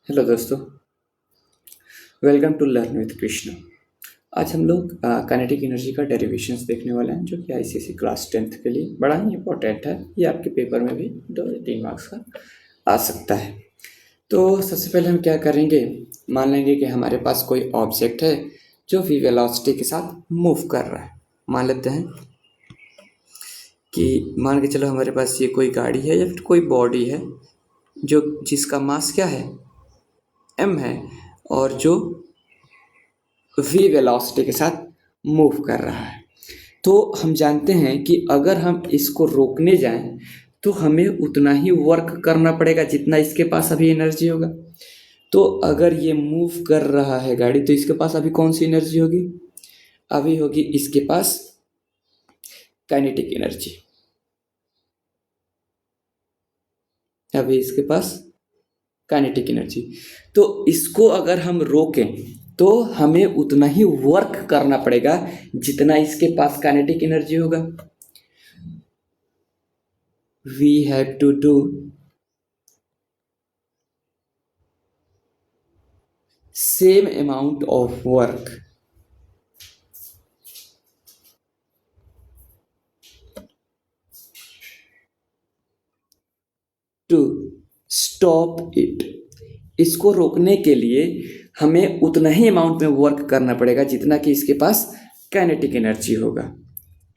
Hello दोस्तों, welcome to learn with Krishna. आज हम लोग काइनेटिक एनर्जी का डेरिवेशंस देखने वाले हैं, जो कि आईसीएसई क्लास 10th के लिए बड़ा ही इंपॉर्टेंट है। ये आपके पेपर में भी 2 या 3 मार्क्स का आ सकता है। तो सबसे पहले हम क्या करेंगे, मान लेंगे कि हमारे पास कोई ऑब्जेक्ट है जो वी वेलोसिटी के साथ मूव कर रहा है। मान लेते हैं कि मान के चलो हमारे पास ये कोई गाड़ी है या फिर कोई बॉडी है जो जिसका मास क्या है, m है, और जो v वेलोसिटी के साथ मूव कर रहा है। तो हम जानते हैं कि अगर हम इसको रोकने जाएं तो हमें उतना ही वर्क करना पड़ेगा जितना इसके पास अभी एनर्जी होगा। तो अगर ये मूव कर रहा है गाड़ी, तो इसके पास अभी कौन सी एनर्जी होगी? अभी होगी इसके पास काइनेटिक एनर्जी। अभी इसके पास काइनेटिक एनर्जी। तो इसको अगर हम रोकें तो हमें उतना ही वर्क करना पड़ेगा जितना इसके पास काइनेटिक एनर्जी होगा। We have to do same amount of work to stop it। इसको रोकने के लिए हमें उतना ही अमाउंट में वर्क करना पड़ेगा जितना कि इसके पास काइनेटिक एनर्जी होगा।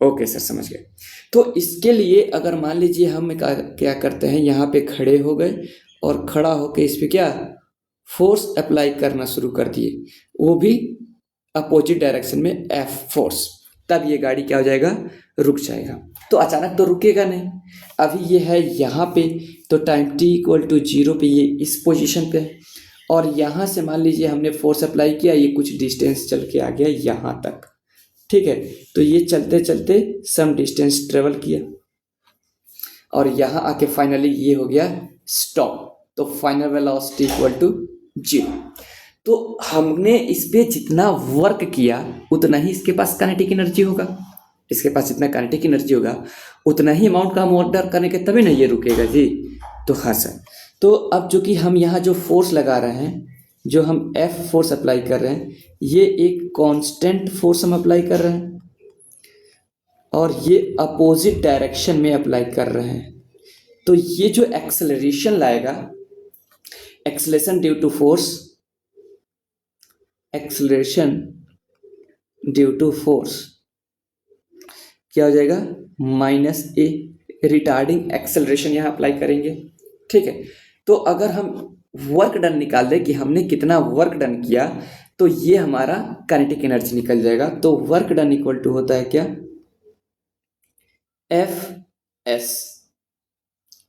ओके सर, समझ गए। तो इसके लिए अगर मान लीजिए हम क्या करते हैं, यहाँ पे खड़े हो गए और खड़ा होकर इस पे क्या फोर्स अप्लाई करना शुरू कर दिए, वो भी अपोजिट डायरेक्शन में एफ फोर्स, तब ये गाड़ी क्या हो जाएगा, रुक जाएगा। तो अचानक तो रुकेगा नहीं। अभी ये है यहाँ पे, तो टाइम t=0 पे ये इस पोजीशन पे है, और यहाँ से मान लीजिए हमने फोर्स अप्लाई किया, ये कुछ डिस्टेंस चल के आ गया यहाँ तक, ठीक है। तो ये चलते चलते सम डिस्टेंस ट्रेवल किया और यहाँ आके फाइनली ये हो गया स्टॉप। तो फाइनल वेलोसिटी =0। तो हमने इस पे जितना वर्क किया उतना ही इसके पास काइनेटिक एनर्जी होगा। इसके पास जितना काइनेटिक एनर्जी होगा उतना ही अमाउंट का हम ऑर्डर करने के तभी ना ये रुकेगा जी। तो हाँ सर, तो अब जो कि हम यहाँ जो फोर्स लगा रहे हैं, जो हम एफ फोर्स अप्लाई कर रहे हैं, ये एक कांस्टेंट फोर्स हम अप्लाई कर रहे हैं और ये अपोजिट डायरेक्शन में अप्लाई कर रहे हैं। तो ये जो एक्सेलरेशन लाएगा, acceleration due to force, acceleration due to force क्या हो जाएगा, -a। रिटार्डिंग एक्सेलरेशन यहाँ अप्लाई करेंगे, ठीक है। तो अगर हम वर्क डन निकाल दें कि हमने कितना वर्क डन किया, तो ये हमारा काइनेटिक एनर्जी निकल जाएगा। तो वर्क डन इक्वल टू होता है क्या, Fs,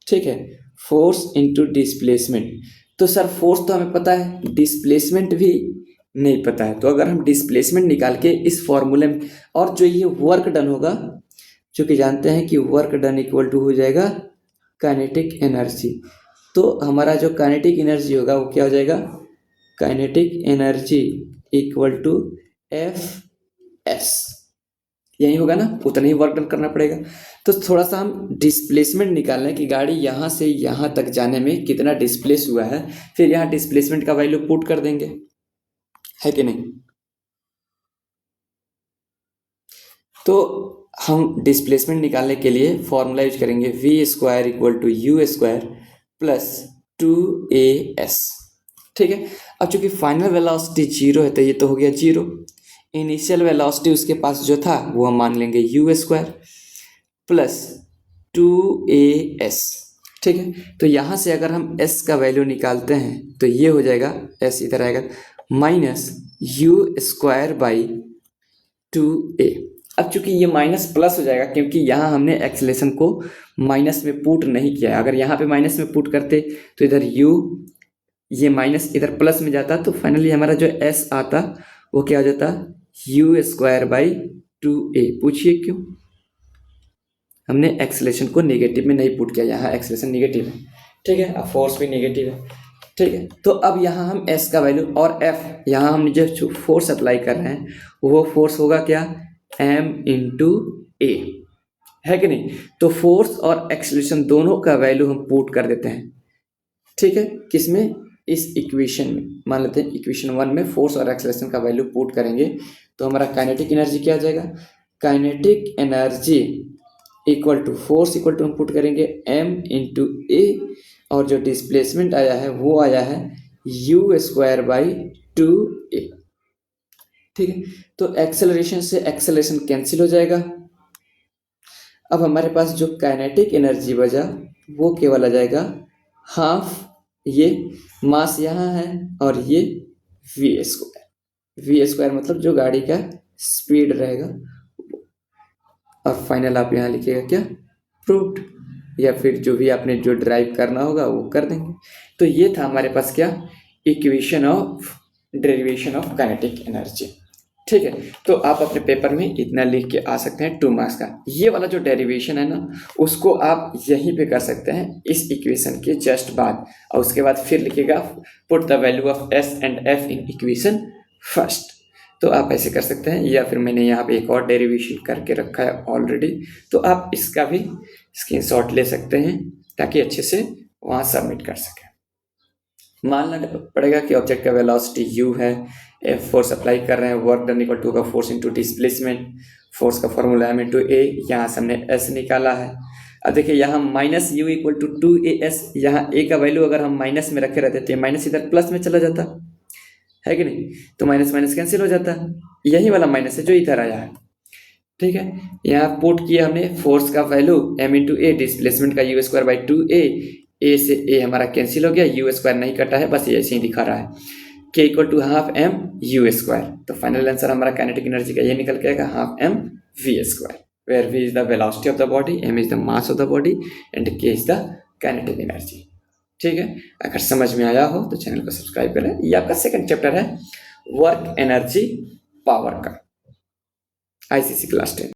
ठीक है, फोर्स इनटू डिस्प्लेसमेंट। तो सर फोर्स तो हमें पता है, डिस्प्लेसमेंट भी नहीं पता है। तो अगर हम डिस्प्लेसमेंट निकाल के इस फॉर्मूले में, और जो ये वर्क डन होगा, जो कि जानते हैं कि वर्क डन इक्वल टू हो जाएगा काइनेटिक एनर्जी। तो हमारा जो काइनेटिक एनर्जी होगा वो क्या हो जाएगा, kinetic energy equal to Fs। यही होगा ना, उतना ही वर्क डन करना पड़ेगा। तो थोड़ा सा हम डिस्प्लेसमेंट निकाल लें कि गाड़ी यहाँ से यहाँ तक जाने में कितना डिस्प्लेस हुआ है, फिर यहाँ डिस्प्लेसमेंट का वैल्यू पुट कर देंगे, है कि नहीं। तो हम डिस्प्लेसमेंट निकालने के लिए फॉर्मूला यूज करेंगे v² = u² + 2as, ठीक है। अब चूंकि फाइनल वेलोसिटी 0 है तो ये तो हो गया 0। इनिशियल वेलोसिटी उसके पास जो था वो हम मान लेंगे u² + 2as, ठीक है। तो यहाँ से अगर हम s का वैल्यू निकालते हैं तो ये हो जाएगा, s इधर आएगा, -u²/2a। अब चूंकि ये माइनस प्लस हो जाएगा क्योंकि यहाँ हमने एक्सेलरेशन को माइनस में पुट नहीं किया है। अगर यहाँ पे माइनस में पुट करते तो इधर u, ये माइनस इधर प्लस में जाता, तो फाइनली हमारा जो s आता वो क्या हो जाता, u²/2a। पूछिए क्यों, हमने एक्सेलरेशन को नेगेटिव में नहीं पुट किया, यहाँ एक्सेलरेशन नेगेटिव है, ठीक है, अब फोर्स भी नेगेटिव है, ठीक है। तो अब यहाँ हम s का वैल्यू और f, यहाँ हम जो फोर्स अप्लाई कर रहे हैं वो फोर्स होगा क्या, m×a, है कि नहीं। तो फोर्स और एक्सेलरेशन दोनों का वैल्यू हम पुट कर देते हैं, ठीक है, किसमें, इस इक्वेशन में मान लेते हैं इक्वेशन 1 में फोर्स और एक्सेलरेशन का वैल्यू पुट करेंगे तो हमारा काइनेटिक एनर्जी क्या आ जाएगा, kinetic energy equal to force equal to हम पुट करेंगे m इंटू ए, और जो डिस्प्लेसमेंट आया है वो आया है u स्क्वायर बाई 2a। ठीक है, तो एक्सेलरेशन से एक्सेलरेशन कैंसिल हो जाएगा। अब हमारे पास जो काइनेटिक एनर्जी बचा वो केवल आ जाएगा हाफ, ये मास यहाँ है और ये वी स्क्वायर मतलब जो गाड़ी का स्पीड रहेगा। और फाइनल आप यहाँ लिखिएगा क्या, प्रूव्ड, या फिर जो भी आपने जो ड्राइव करना होगा वो कर देंगे। तो ये था हमारे पास क्या, equation of derivation of kinetic energy. ठीक है, तो आप अपने पेपर में इतना लिख के आ सकते हैं 2 मार्क्स का। ये वाला जो डेरिवेशन है ना उसको आप यहीं पे कर सकते हैं इस इक्वेशन के जस्ट बाद, और उसके बाद फिर लिखिएगा put the value of S and F in equation first. तो आप ऐसे कर सकते हैं, या फिर मैंने यहाँ पे एक और डेरिवेशन करके रखा है ऑलरेडी, तो आप इसका भी स्क्रीनशॉट ले सकते हैं ताकि अच्छे से वहाँ सबमिट कर सकें। मानना पड़ेगा कि ऑब्जेक्ट का वेलोसिटी u है, फोर्स अप्लाई कर रहे हैं, वर्क डन इक्वल टू का फोर्स इंटू डिस्प्लेसमेंट, फोर्स का फॉर्मूला m इंटू ए, यहाँ से हमने s निकाला है। अब देखिए यहाँ minus you equal to 2as, यहाँ a का वैल्यू अगर हम माइनस में रखे रहते तो माइनस इधर प्लस में चला जाता है कि नहीं, तो माइनस माइनस कैंसिल हो जाता है, यही वाला माइनस है जो इधर आया है। ठीक है, यहाँ पुट किया हमने फोर्स का वैल्यू m इंटू ए, डिस्प्लेसमेंट का u square by 2a, a से a हमारा कैंसिल हो गया, u स्क्वायर नहीं कटा है, बस ये ऐसे ही दिखा रहा है, k equal to half m u square. तो फाइनल आंसर हमारा काइनेटिक एनर्जी का ये निकल के आएगा half m v square, where v is the velocity of the body, m is the mass of the body and k is the kinetic energy. ठीक है, अगर समझ में आया हो तो चैनल को सब्सक्राइब करें। ये आपका सेकंड चैप्टर है वर्क एनर्जी पावर का, ICC क्लास 10।